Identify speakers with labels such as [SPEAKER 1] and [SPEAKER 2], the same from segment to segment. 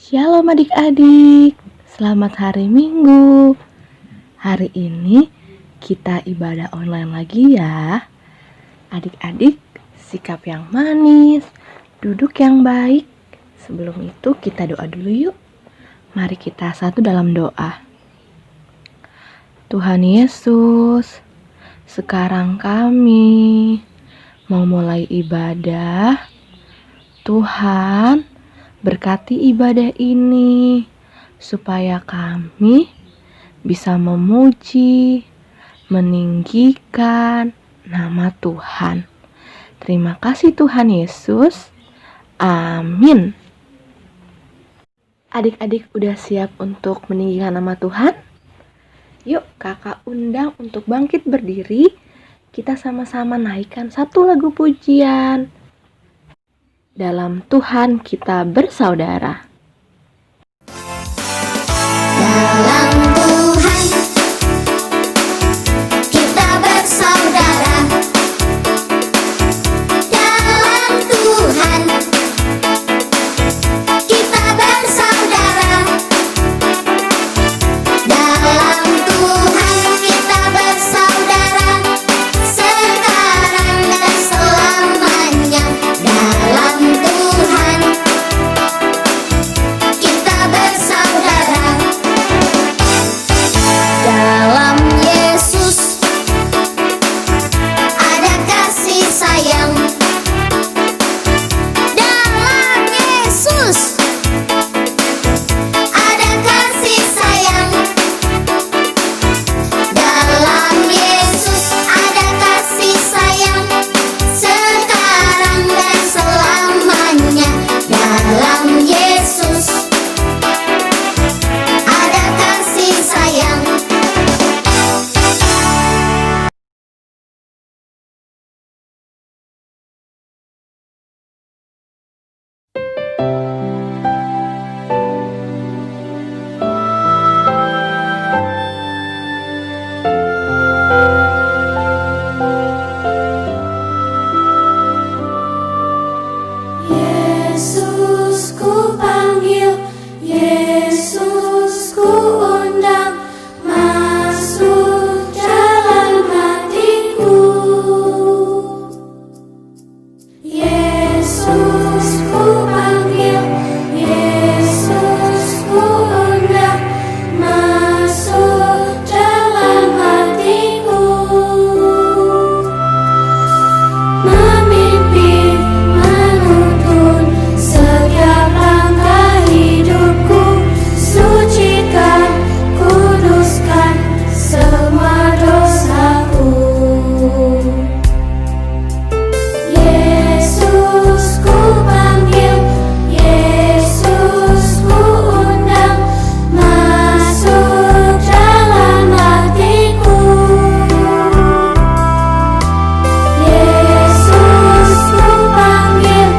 [SPEAKER 1] Shalom adik-adik, selamat hari Minggu. Hari ini kita ibadah online lagi ya. Adik-adik, sikap yang manis, duduk yang baik. Sebelum itu kita doa dulu yuk. Mari kita satu dalam doa. Tuhan Yesus, sekarang kami mau mulai ibadah. Tuhan, berkati ibadah ini supaya kami bisa memuji, meninggikan nama Tuhan. Terima kasih Tuhan Yesus. Amin. Adik-adik udah siap untuk meninggikan nama Tuhan? Yuk kakak undang untuk bangkit berdiri. Kita sama-sama naikkan satu lagu pujian. Dalam Tuhan kita bersaudara.
[SPEAKER 2] Dalam Tuhan kita bersaudara. Dalam Tuhan kita bersaudara. Dalam Tuhan kita bersaudara. Sekarang dan selamanya. Dalam Tuhan kita bersaudara. Dalam Yesus ada kasih sayang. Dalam Yesus ada kasih sayang. Dalam Yesus ada kasih sayang. Sekarang dan selamanya. Dalam Yesus ada kasih sayang. Yesus ku panggil, Yesus ku undang, masuk dalam hatiku. Yesus ku panggil, Yesus ku undang, masuk dalam hatiku. Memimpin, menuntun setiap langkah hidupku. Sucikan, kuduskan semua dosaku. Yesus ku panggil, Yesus ku undang, masuk dalam hatiku. Yesus ku panggil,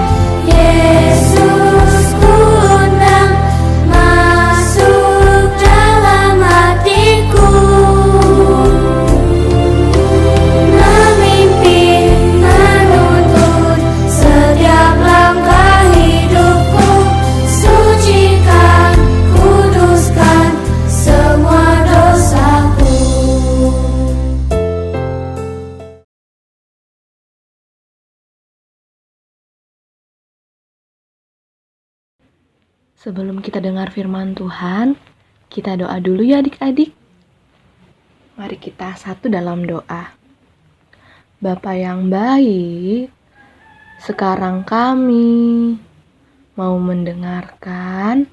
[SPEAKER 2] Yesus ku undang, masuk dalam hatiku. Memimpin, menuntun setiap langkah hidupku. Sucikan, kuduskan semua dosaku.
[SPEAKER 1] Sebelum kita dengar firman Tuhan, kita doa dulu ya adik-adik. Mari kita satu dalam doa. Bapa yang baik, sekarang kami mau mendengarkan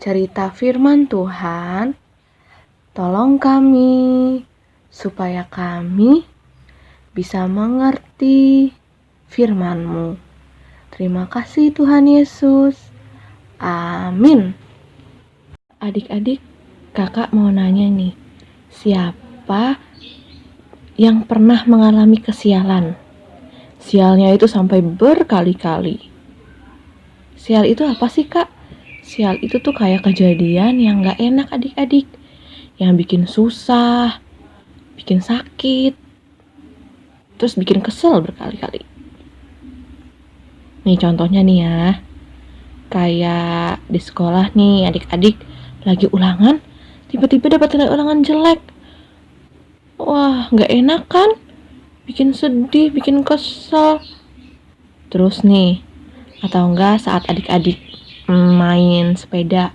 [SPEAKER 1] cerita firman Tuhan. Tolong kami supaya kami bisa mengerti firman-Mu. Terima kasih Tuhan Yesus. Amin. Adik-adik, kakak mau nanya nih, siapa yang pernah mengalami kesialan? Sialnya itu sampai berkali-kali. Sial itu apa sih kak? Sial itu tuh kayak kejadian yang gak enak adik-adik, yang bikin susah, bikin sakit, terus bikin kesel berkali-kali. Nih contohnya nih ya, Kayak di sekolah nih, adik-adik lagi ulangan, tiba-tiba dapat nilai ulangan jelek. Wah, nggak enak kan? Bikin sedih, bikin kesel. Terus nih, atau enggak saat adik-adik main sepeda.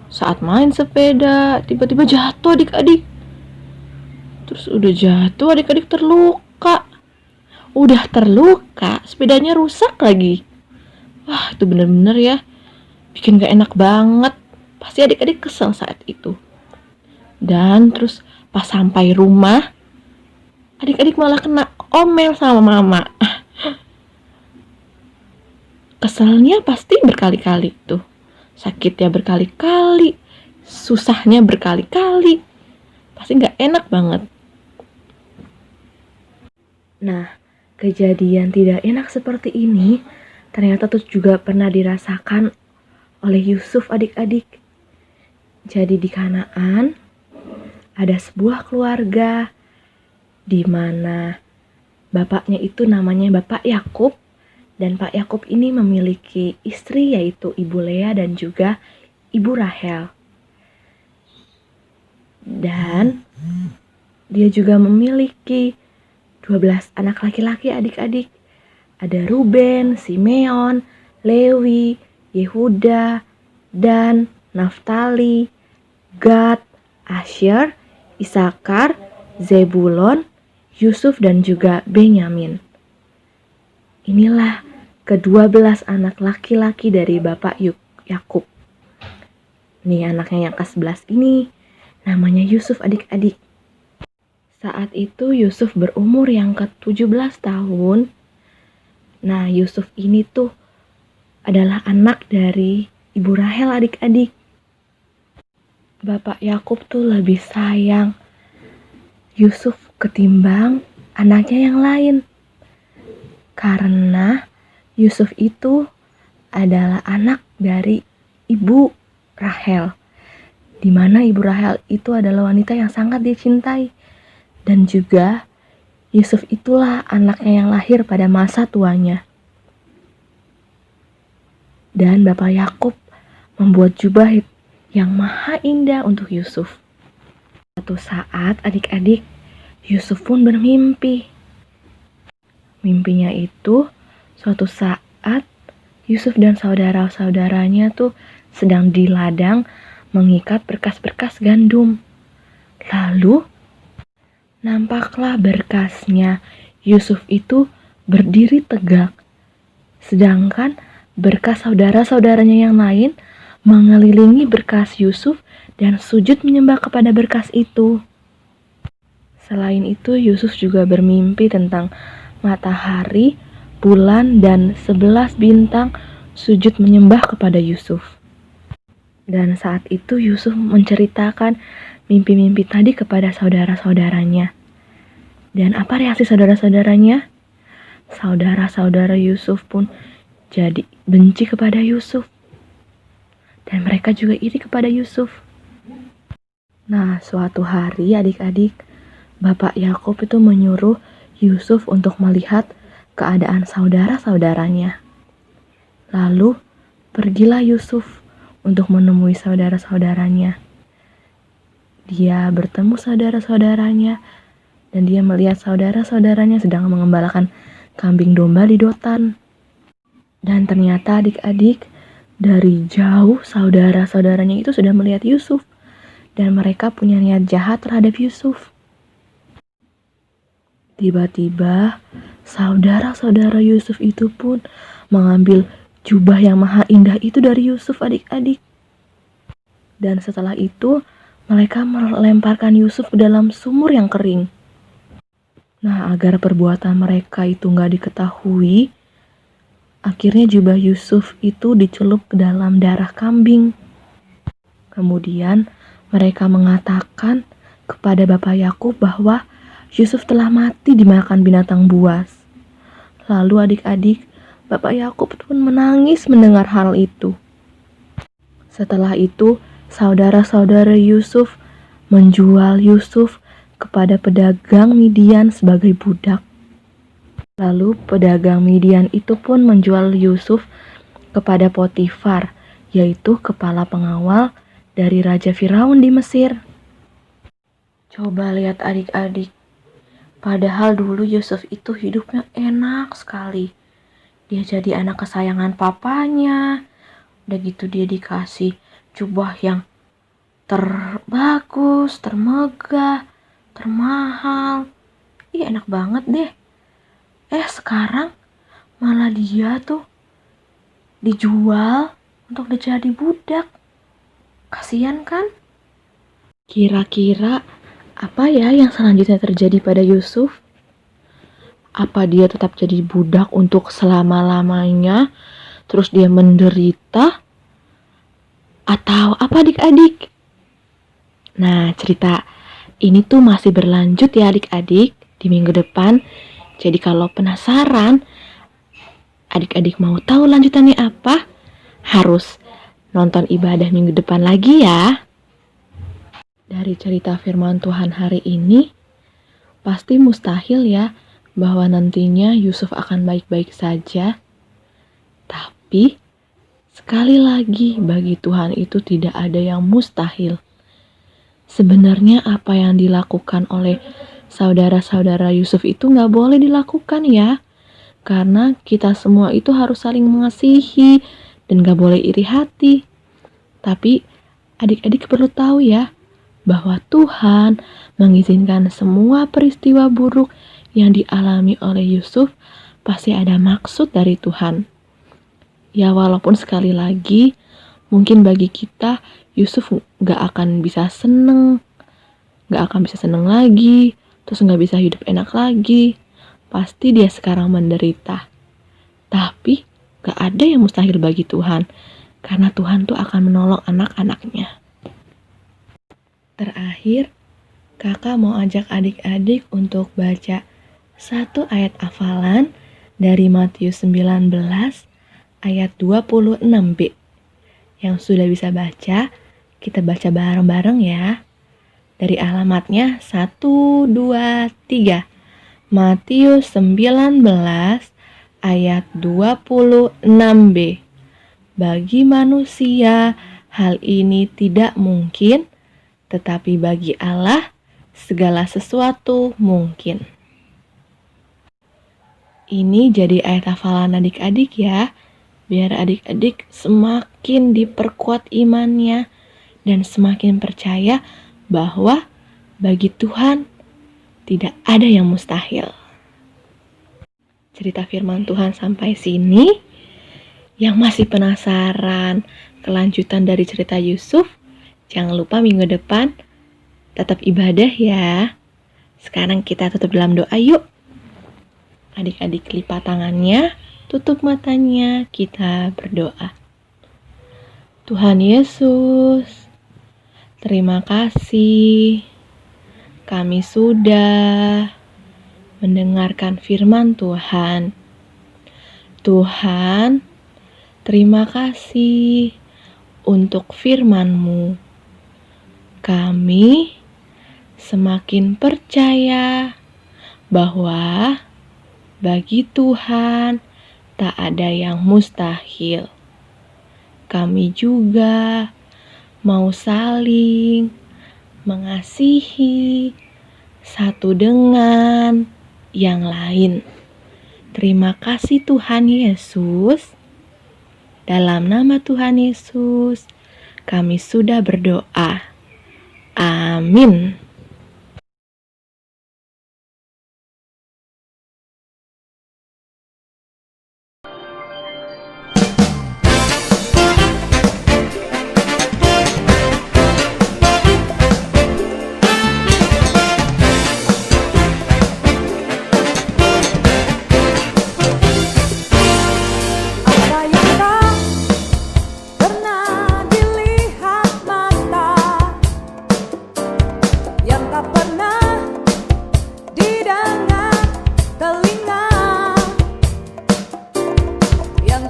[SPEAKER 1] Saat main sepeda, tiba-tiba jatuh adik-adik. Terus udah jatuh, adik-adik terluka. Udah terluka, sepedanya rusak lagi. Wah, itu bener-bener ya, bikin gak enak banget. Pasti adik-adik kesel saat itu. Dan terus pas sampai rumah, adik-adik malah kena omel sama mama. Keselnya pasti berkali-kali tuh. Sakitnya berkali-kali, susahnya berkali-kali. Pasti gak enak banget. Nah, kejadian tidak enak seperti ini ternyata tuh juga pernah dirasakan oleh Yusuf adik-adik. Jadi di Kanaan ada sebuah keluarga di mana bapaknya itu namanya Bapak Yakub, dan Pak Yakub ini memiliki istri yaitu Ibu Lea dan juga Ibu Rahel. Dan dia juga memiliki 12 anak laki-laki adik-adik. Ada Ruben, Simeon, Lewi, Yehuda, Dan, Naftali, Gad, Asher, Isakar, Zebulon, Yusuf dan juga Benyamin. Inilah ke-12 anak laki-laki dari Bapak Yakub. Nih anaknya yang ke-11 ini namanya Yusuf adik-adik. Saat itu Yusuf berumur yang ke-17 tahun. Nah, Yusuf ini tuh adalah anak dari Ibu Rahel adik-adik. Bapak Yakub tuh lebih sayang Yusuf ketimbang anaknya yang lain. Karena Yusuf itu adalah anak dari Ibu Rahel. Di mana Ibu Rahel itu adalah wanita yang sangat dicintai. Dan juga Yusuf itulah anaknya yang lahir pada masa tuanya. Dan Bapak Yakub membuat jubah yang maha indah untuk Yusuf. Suatu saat adik-adik, Yusuf pun bermimpi. Mimpinya itu suatu saat Yusuf dan saudara-saudaranya tuh sedang di ladang mengikat berkas-berkas gandum. Lalu nampaklah berkasnya Yusuf itu berdiri tegak, sedangkan berkas saudara-saudaranya yang lain mengelilingi berkas Yusuf dan sujud menyembah kepada berkas itu. Selain itu, Yusuf juga bermimpi tentang matahari, bulan, dan 11 bintang sujud menyembah kepada Yusuf. Dan saat itu Yusuf menceritakan mimpi-mimpi tadi kepada saudara-saudaranya. Dan apa reaksi saudara-saudaranya? Saudara-saudara Yusuf pun jadi benci kepada Yusuf. Dan mereka juga iri kepada Yusuf. Nah, suatu hari adik-adik, Bapak Yakub itu menyuruh Yusuf untuk melihat keadaan saudara-saudaranya. Lalu, pergilah Yusuf untuk menemui saudara-saudaranya. Dia bertemu saudara-saudaranya dan dia melihat saudara-saudaranya sedang mengembalakan kambing domba di Dotan. Dan ternyata adik-adik, dari jauh saudara-saudaranya itu sudah melihat Yusuf dan mereka punya niat jahat terhadap Yusuf. Tiba-tiba saudara-saudara Yusuf itu pun mengambil jubah yang maha indah itu dari Yusuf adik-adik. Dan setelah itu mereka melemparkan Yusuf ke dalam sumur yang kering. Nah, agar perbuatan mereka itu gak diketahui, akhirnya jubah Yusuf itu dicelup ke dalam darah kambing. Kemudian mereka mengatakan kepada Bapak Yakub bahwa Yusuf telah mati dimakan binatang buas. Lalu adik-adik, Bapak Yakub pun menangis mendengar hal itu. Setelah itu, saudara-saudara Yusuf menjual Yusuf kepada pedagang Midian sebagai budak. Lalu pedagang Midian itu pun menjual Yusuf kepada Potifar, yaitu kepala pengawal dari Raja Firaun di Mesir. Coba lihat adik-adik, padahal dulu Yusuf itu hidupnya enak sekali. Dia jadi anak kesayangan papanya, udah gitu dia dikasih jubah yang terbagus, termegah, termahal. Ih, enak banget deh. Sekarang malah dia tuh dijual untuk dijadi budak. Kasian kan? Kira-kira apa ya yang selanjutnya terjadi pada Yusuf? Apa dia tetap jadi budak untuk selama-lamanya, terus dia menderita? Atau apa adik-adik? Nah, cerita ini tuh masih berlanjut ya adik-adik di minggu depan. Jadi kalau penasaran, adik-adik mau tahu lanjutannya apa? Harus nonton ibadah minggu depan lagi ya. Dari cerita firman Tuhan hari ini, pasti mustahil ya bahwa nantinya Yusuf akan baik-baik saja. Tapi sekali lagi bagi Tuhan itu tidak ada yang mustahil. Sebenarnya apa yang dilakukan oleh saudara-saudara Yusuf itu nggak boleh dilakukan ya. Karena kita semua itu harus saling mengasihi dan gak boleh iri hati. Tapi adik-adik perlu tahu ya, bahwa Tuhan mengizinkan semua peristiwa buruk yang dialami oleh Yusuf pasti ada maksud dari Tuhan. Ya walaupun sekali lagi, mungkin bagi kita Yusuf gak akan bisa seneng lagi, terus gak bisa hidup enak lagi. Pasti dia sekarang menderita. Tapi gak ada yang mustahil bagi Tuhan. Karena Tuhan tuh akan menolong anak-anaknya. Terakhir, kakak mau ajak adik-adik untuk baca satu ayat hafalan dari Matius 19 ayat 26b. Yang sudah bisa baca, kita baca bareng-bareng ya. Dari alamatnya 1, 2, 3. Matius 19 ayat 26b. Bagi manusia hal ini tidak mungkin, tetapi bagi Allah segala sesuatu mungkin. Ini jadi ayat hafalan adik-adik ya, biar adik-adik semakin diperkuat imannya dan semakin percaya bahwa bagi Tuhan tidak ada yang mustahil. Cerita firman Tuhan sampai sini. Yang masih penasaran kelanjutan dari cerita Yusuf, jangan lupa minggu depan tetap ibadah ya. Sekarang kita tutup dalam doa yuk. Adik-adik lipat tangannya, tutup matanya, kita berdoa. Tuhan Yesus, terima kasih. Kami sudah mendengarkan firman Tuhan. Tuhan, terima kasih untuk firman-Mu. Kami semakin percaya bahwa bagi Tuhan tak ada yang mustahil. Kami juga mau saling mengasihi satu dengan yang lain. Terima kasih Tuhan Yesus. Dalam nama Tuhan Yesus, kami sudah berdoa. Amin.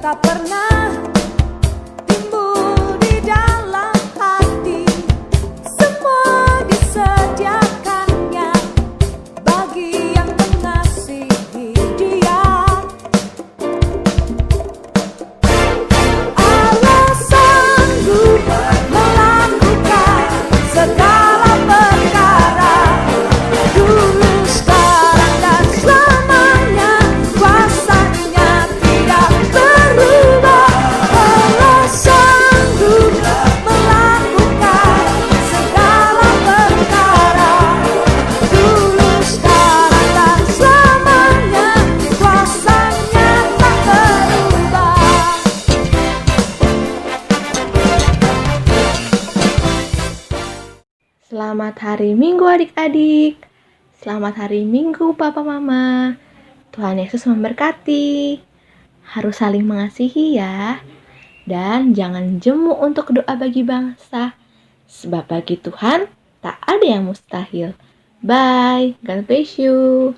[SPEAKER 2] Tak pernah timbul di dalam hati, semua disediakannya bagi yang mengasihi Dia.
[SPEAKER 1] Selamat hari Minggu adik-adik. Selamat hari Minggu Papa Mama. Tuhan Yesus memberkati. Harus saling mengasihi ya. Dan jangan jemu untuk doa bagi bangsa. Sebab bagi Tuhan tak ada yang mustahil. Bye. God bless you.